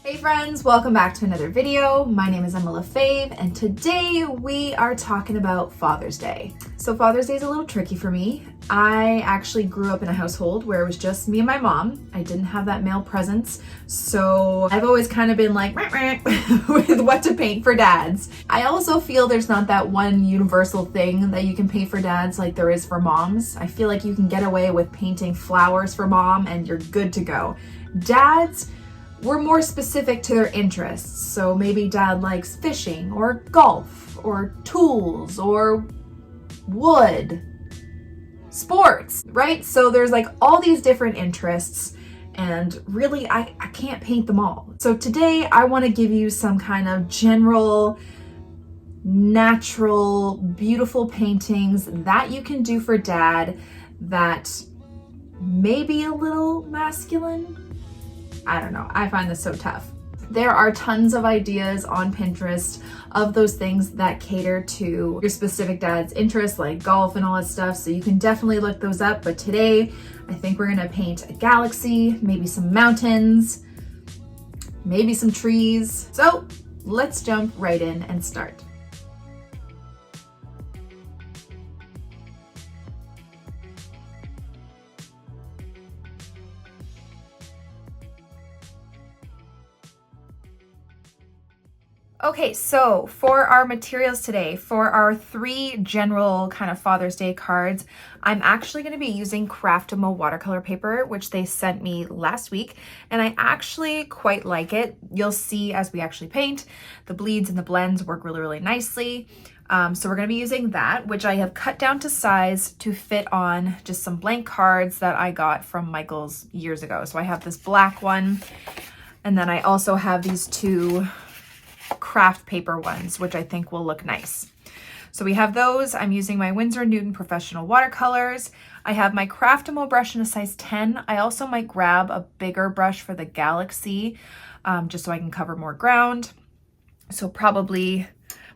Hey friends, welcome back to another video. My name is Lefebvre and today we are talking about Father's Day. So Father's Day is a little tricky for me. I actually grew up in a household where it was just me and my mom. I didn't have that male presence, so I've always kind of been like with what to paint for dads. I also feel there's not that one universal thing that you can paint for dads like there is for moms. I feel like you can get away with painting flowers for mom and you're good to go. Dads, we're more specific to their interests. So maybe dad likes fishing or golf or tools or wood, sports, right? So there's like all these different interests and really I can't paint them all. So today I want to give you some kind of general, natural, beautiful paintings that you can do for dad that may be a little masculine. I don't know, I find this so tough. There are tons of ideas on Pinterest of those things that cater to your specific dad's interests, like golf and all that stuff, so you can definitely look those up. But today, I think we're gonna paint a galaxy, maybe some mountains, maybe some trees. So let's jump right in and start. Okay, so for our materials today, for our three general kind of Father's Day cards, I'm actually going to be using Craftamo watercolor paper, which they sent me last week, and I actually quite like it. You'll see as we actually paint, the bleeds and the blends work really, really nicely. So we're going to be using that, which I have cut down to size to fit on just some blank cards that I got from Michael's years ago. So I have this black one, and then I also have these two craft paper ones, which I think will look nice. So we have those. I'm using my Winsor Newton Professional Watercolors. I have my Craftamo brush in a size 10. I also might grab a bigger brush for the galaxy, just so I can cover more ground. So probably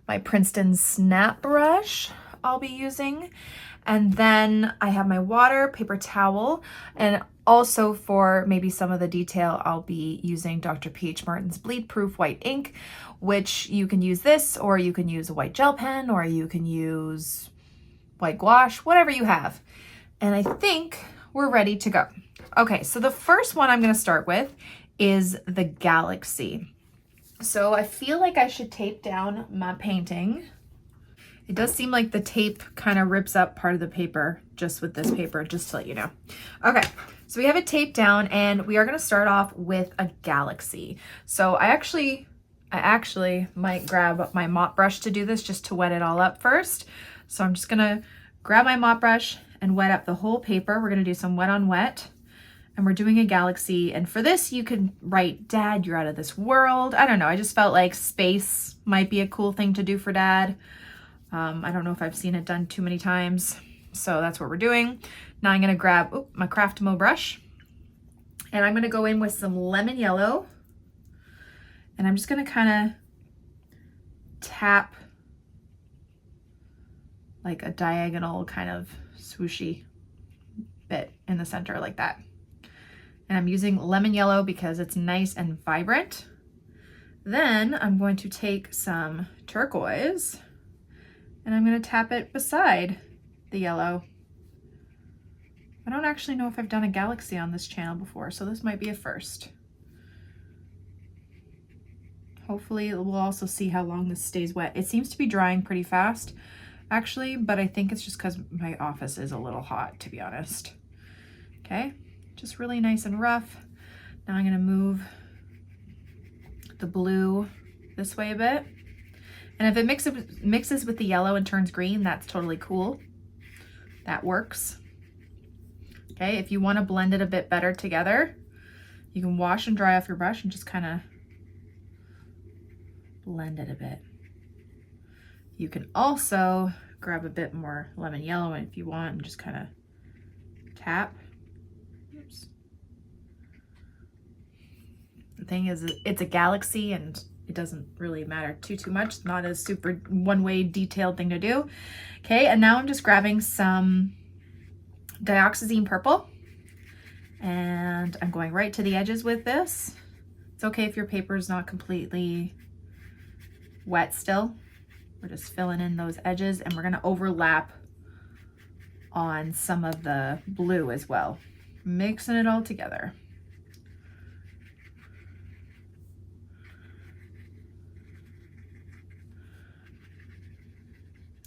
my Princeton snap brush I'll be using. And then I have my water, paper towel, and also for maybe some of the detail, I'll be using Dr. P.H. Martin's Bleed Proof White Ink, which you can use this, or you can use a white gel pen, or you can use white gouache, whatever you have. And I think we're ready to go. Okay, so the first one I'm gonna start with is the galaxy. So I feel like I should tape down my painting. It does seem like the tape kind of rips up part of the paper just with this paper, just to let you know. Okay, so we have it taped down and we are gonna start off with a galaxy. So I actually might grab my mop brush to do this just to wet it all up first. So I'm just gonna grab my mop brush and wet up the whole paper. We're gonna do some wet on wet and we're doing a galaxy. And for this, you could write, Dad, you're out of this world. I don't know, I just felt like space might be a cool thing to do for Dad. I don't know if I've seen it done too many times, so that's what we're doing. Now I'm gonna grab my Craftamo brush and I'm gonna go in with some lemon yellow and I'm just gonna kind of tap like a diagonal kind of swooshy bit in the center like that. And I'm using lemon yellow because it's nice and vibrant. Then I'm going to take some turquoise and I'm gonna tap it beside the yellow. I don't actually know if I've done a galaxy on this channel before, so this might be a first. Hopefully we'll also see how long this stays wet. It seems to be drying pretty fast, actually, but I think it's just because my office is a little hot, to be honest. Okay, just really nice and rough. Now I'm gonna move the blue this way a bit. And if it mixes with the yellow and turns green, that's totally cool. That works. Okay, if you want to blend it a bit better together, you can wash and dry off your brush and just kind of blend it a bit. You can also grab a bit more lemon yellow if you want and just kind of tap. Oops. The thing is, it's a galaxy and it doesn't really matter too much. It's not a super one-way detailed thing to do. Okay, and now I'm just grabbing some dioxazine purple and I'm going right to the edges with this It's okay if your paper is not completely wet still. We're just filling in those edges, and we're gonna overlap on some of the blue as well, mixing it all together.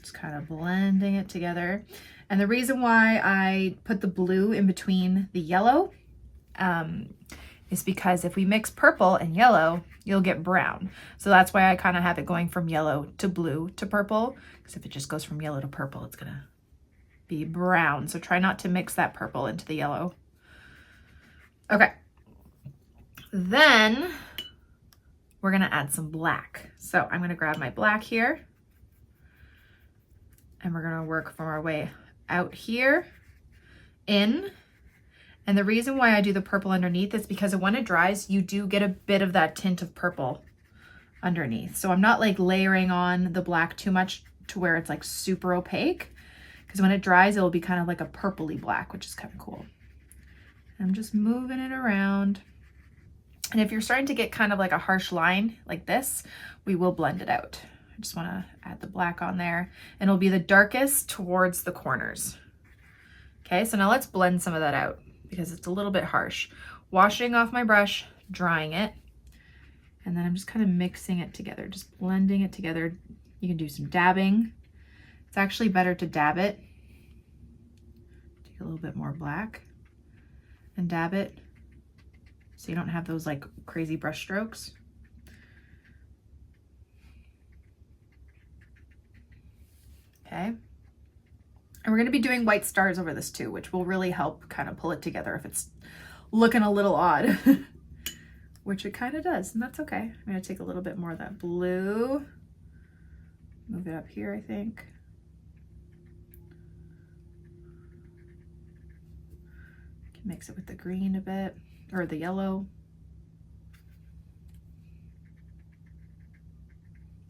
Just kind of blending it together. And the reason why I put the blue in between the yellow is because if we mix purple and yellow, you'll get brown. So that's why I kind of have it going from yellow to blue to purple, because if it just goes from yellow to purple, it's gonna be brown. So try not to mix that purple into the yellow. Okay. Then we're gonna add some black. So I'm gonna grab my black here, and we're gonna work from our way out here, in. And the reason why I do the purple underneath is because when it dries, you do get a bit of that tint of purple underneath. So I'm not like layering on the black too much to where it's like super opaque, because when it dries, it'll be kind of like a purpley black, which is kind of cool. And I'm just moving it around. And if you're starting to get kind of like a harsh line like this, we will blend it out. I just want to add the black on there, and it'll be the darkest towards the corners. Okay, so now let's blend some of that out, because it's a little bit harsh. Washing off my brush, drying it, and then I'm just kind of mixing it together, just blending it together. You can do some dabbing. It's actually better to dab it. Take a little bit more black and dab it, so you don't have those like crazy brush strokes. Okay. And we're going to be doing white stars over this too, which will really help kind of pull it together if it's looking a little odd, which it kind of does, and that's okay. I'm going to take a little bit more of that blue, move it up here, I think. Can mix it with the green a bit, or the yellow.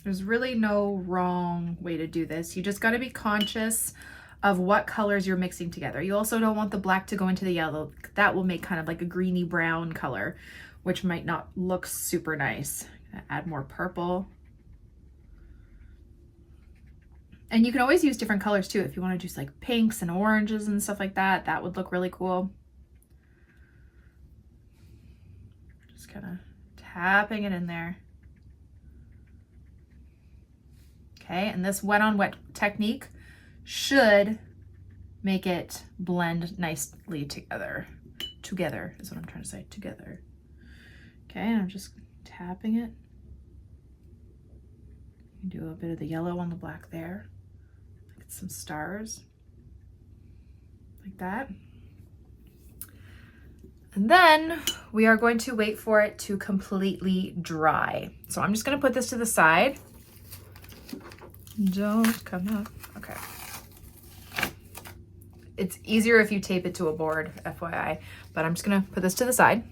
There's really no wrong way to do this. You just got to be conscious of what colors you're mixing together. You also don't want the black to go into the yellow. That will make kind of like a greeny brown color, which might not look super nice. Add more purple. And you can always use different colors too. If you want to do like pinks and oranges and stuff like that, that would look really cool. Just kind of tapping it in there. Okay, and this wet on wet technique should make it blend nicely together. Together is what I'm trying to say, together. Okay, and I'm just tapping it. You can do a bit of the yellow on the black there. Get some stars, like that. And then we are going to wait for it to completely dry. So I'm just gonna put this to the side. Don't come up, okay. It's easier if you tape it to a board, FYI, but I'm just gonna put this to the side.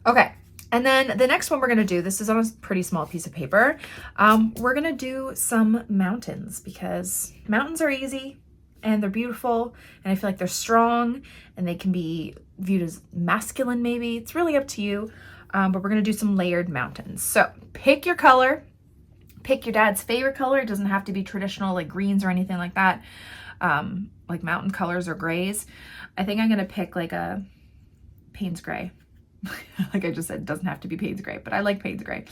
Okay, and then the next one we're gonna do, this is on a pretty small piece of paper. We're gonna do some mountains, because mountains are easy and they're beautiful, and I feel like they're strong, and they can be viewed as masculine maybe. It's really up to you, but we're gonna do some layered mountains. So pick your color, pick your dad's favorite color. It doesn't have to be traditional like greens or anything like that. Like mountain colors or grays. I think I'm gonna pick like a Payne's gray. Like I just said, it doesn't have to be Payne's gray, but I like Payne's gray.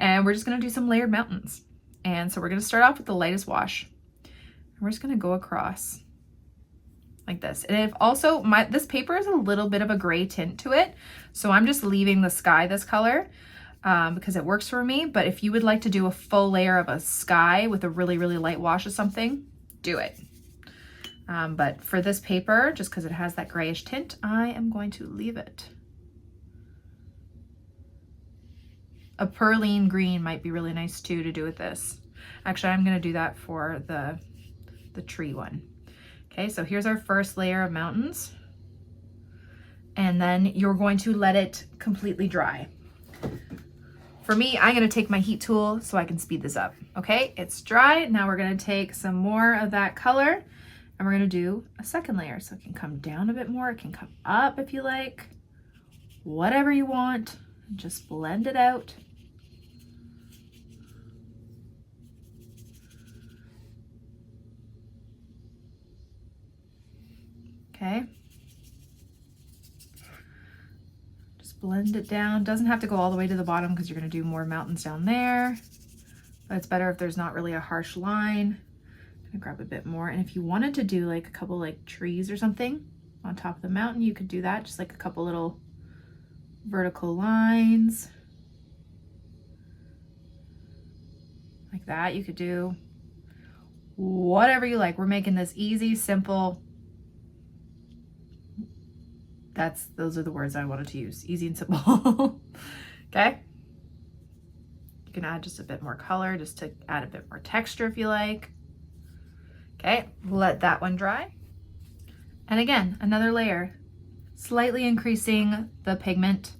And we're just gonna do some layered mountains. And so we're gonna start off with the lightest wash. And we're just gonna go across like this. And if also this paper is a little bit of a gray tint to it, so I'm just leaving the sky this color because it works for me. But if you would like to do a full layer of a sky with a really, really light wash of something, do it. But for this paper, just because it has that grayish tint, I am going to leave it. A perline green might be really nice too to do with this. Actually, I'm gonna do that for the tree one. Okay, so here's our first layer of mountains. And then you're going to let it completely dry. For me, I'm gonna take my heat tool so I can speed this up. Okay, it's dry. Now we're gonna take some more of that color, and we're gonna do a second layer. So it can come down a bit more, it can come up if you like, whatever you want. Just blend it out. Okay. Just blend it down. Doesn't have to go all the way to the bottom because you're going to do more mountains down there. But it's better if there's not really a harsh line. I'm gonna grab a bit more. And if you wanted to do like a couple like trees or something on top of the mountain, you could do that. Just like a couple little vertical lines. Like that. You could do whatever you like. We're making this easy, simple. Those are the words I wanted to use. Easy and simple. Okay. You can add just a bit more color just to add a bit more texture if you like. Okay, let that one dry. And again, another layer, slightly increasing the pigment.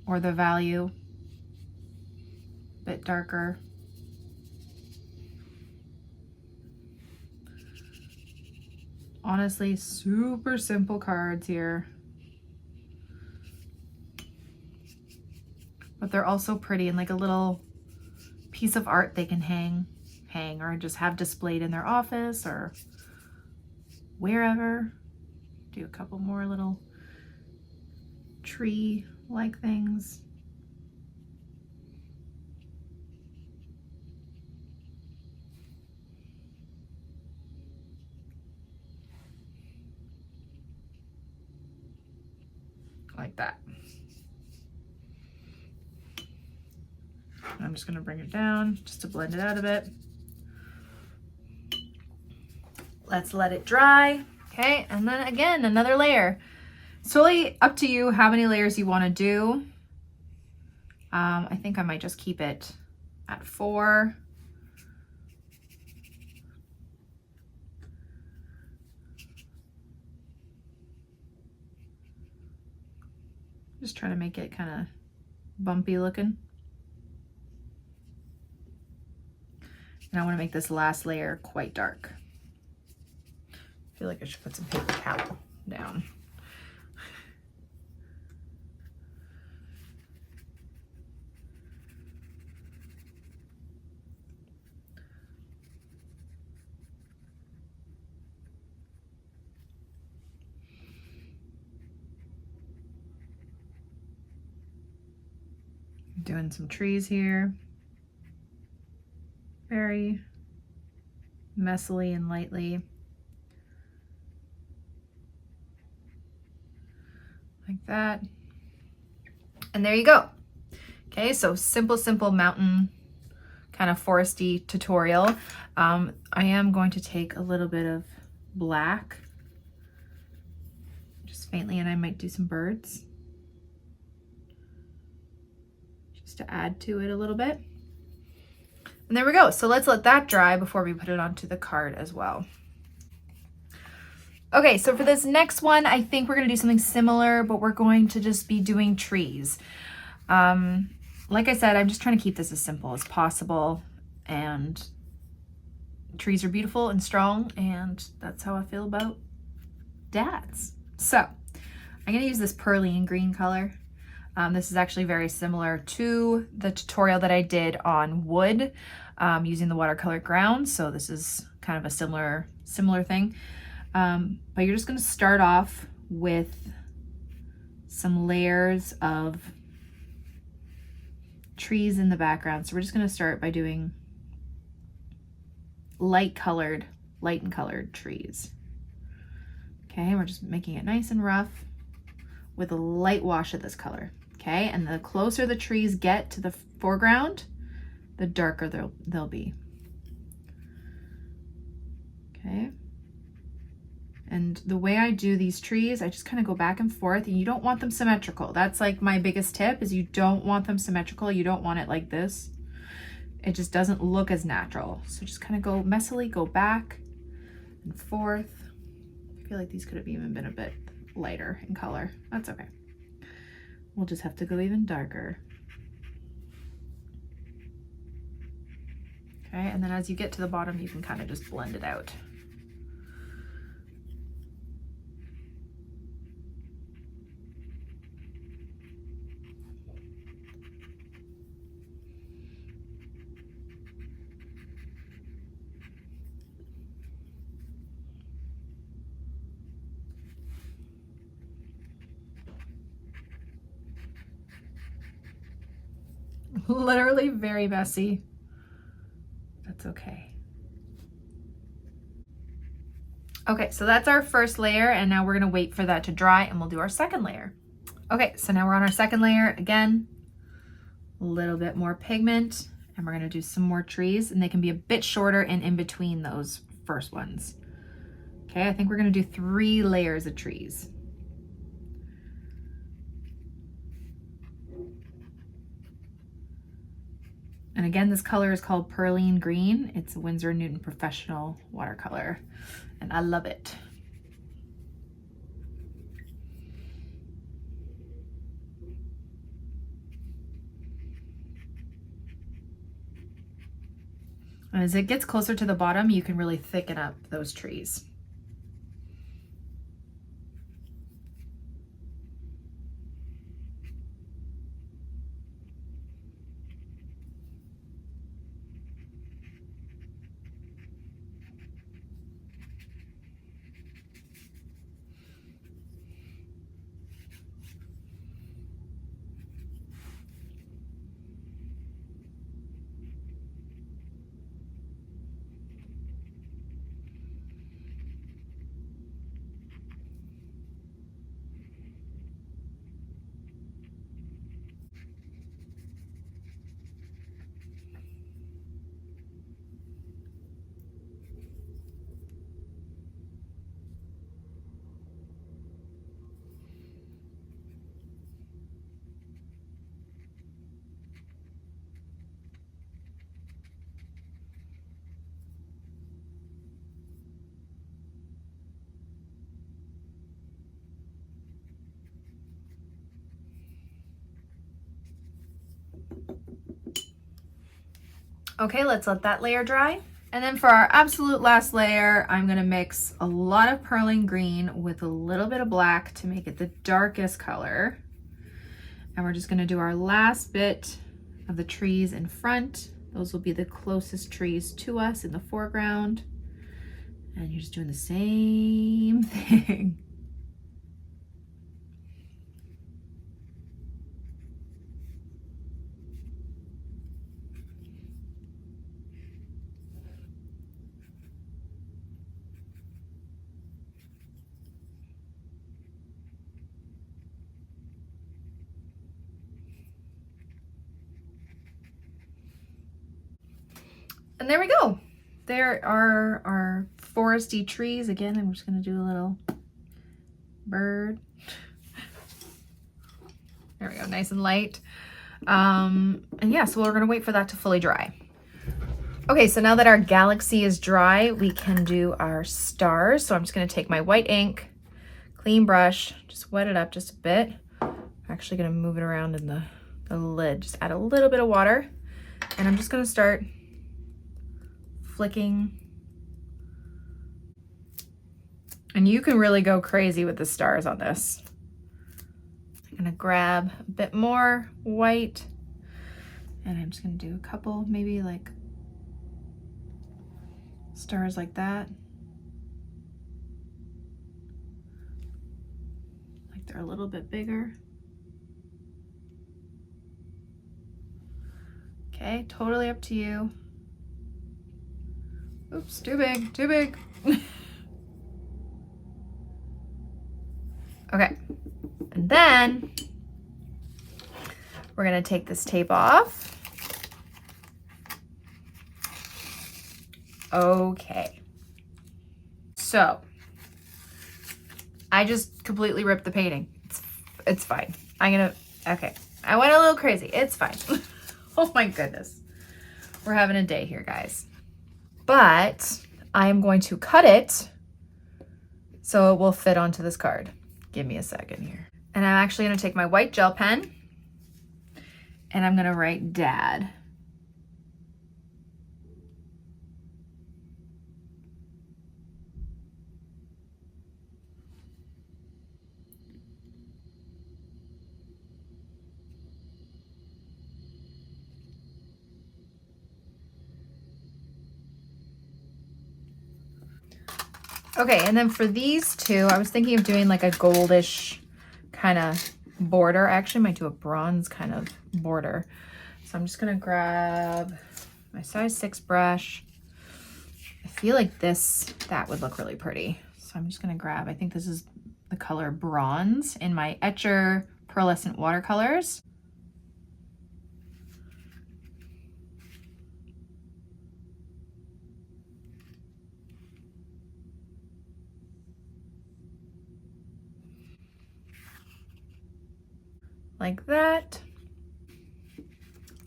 Or the value, a bit darker. Honestly, super simple cards here. But they're also pretty and like a little piece of art they can hang or just have displayed in their office or wherever. Do a couple more little tree-like things. Like that. I'm just going to bring it down just to blend it out a bit. Let's let it dry. Okay, and then again, another layer. It's totally up to you how many layers you want to do. I think I might just keep it at 4. Just trying to make it kind of bumpy looking. And I want to make this last layer quite dark. I feel like I should put some paper towel down. Doing some trees here. Very messily and lightly. Like that. And there you go. Okay, so simple mountain kind of foresty tutorial. I am going to take a little bit of black, just faintly, and I might do some birds just to add to it a little bit. And there we go. So let's let that dry before we put it onto the card as well. Okay, so for this next one, I think we're going to do something similar, but we're going to just be doing trees. Like I said, I'm just trying to keep this as simple as possible, and trees are beautiful and strong, and that's how I feel about dads. So I'm going to use this pearly and green color. This is actually very similar to the tutorial that I did on wood using the watercolor ground. So this is kind of a similar thing. But you're just going to start off with some layers of trees in the background. So we're just going to start by doing light and colored trees. Okay, we're just making it nice and rough with a light wash of this color. Okay, and the closer the trees get to the foreground, the darker they'll be. Okay. And the way I do these trees, I just kind of go back and forth, and you don't want them symmetrical. That's like my biggest tip, is you don't want them symmetrical. You don't want it like this. It just doesn't look as natural. So just kind of go messily, go back and forth. I feel like these could have even been a bit lighter in color. That's okay. We'll just have to go even darker. Okay, and then as you get to the bottom, you can kind of just blend it out. literally very messy. That's okay. Okay, so that's our first layer, and now we're gonna wait for that to dry and we'll do our second layer. Okay, so now we're on our second layer. Again, a little bit more pigment, and we're gonna do some more trees, and they can be a bit shorter and in between those first ones. Okay, I think we're gonna do 3 layers of trees. And again, this color is called Perline Green. It's a Winsor Newton Professional watercolor, and I love it. And as it gets closer to the bottom, you can really thicken up those trees. Okay, let's let that layer dry. And then for our absolute last layer, I'm gonna mix a lot of Perline Green with a little bit of black to make it the darkest color. And we're just gonna do our last bit of the trees in front. Those will be the closest trees to us in the foreground. And you're just doing the same thing. And there we go. There are our foresty trees. Again, I'm just gonna do a little bird. There we go, nice and light. And yeah, so we're gonna wait for that to fully dry. Okay, so now that our galaxy is dry, we can do our stars. So I'm just gonna take my white ink, clean brush, just wet it up just a bit. I'm actually gonna move it around in the lid, just add a little bit of water. And I'm just gonna start flicking. And you can really go crazy with the stars on this. I'm gonna grab a bit more white, and I'm just gonna do a couple, maybe like stars like that. Like they're a little bit bigger. Okay, totally up to you. Oops, too big, too big. Okay, and then we're gonna take this tape off. Okay, so I just completely ripped the painting. It's fine. Okay, I went a little crazy. It's fine. Oh my goodness. We're having a day here, guys. But I am going to cut it so it will fit onto this card. Give me a second here. And I'm actually gonna take my white gel pen and I'm gonna write Dad. Okay, and then for these two, I was thinking of doing like a goldish kind of border. I actually might do a bronze kind of border. So I'm just gonna grab my size 6 brush. I feel like that would look really pretty. So I'm just gonna grab, I think this is the color Bronze in my Etchr Pearlescent Watercolors. Like that.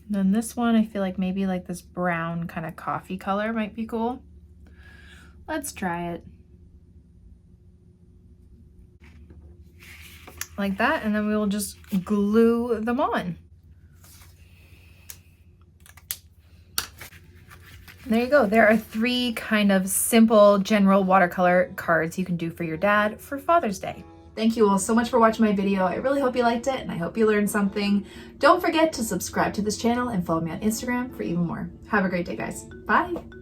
And then this one, I feel like maybe like this brown kind of coffee color might be cool. Let's try it. Like that, and then we will just glue them on. There you go. There are 3 kind of simple general watercolor cards you can do for your dad for Father's Day. Thank you all so much for watching my video. I really hope you liked it and I hope you learned something. Don't forget to subscribe to this channel and follow me on Instagram for even more. Have a great day, guys. Bye.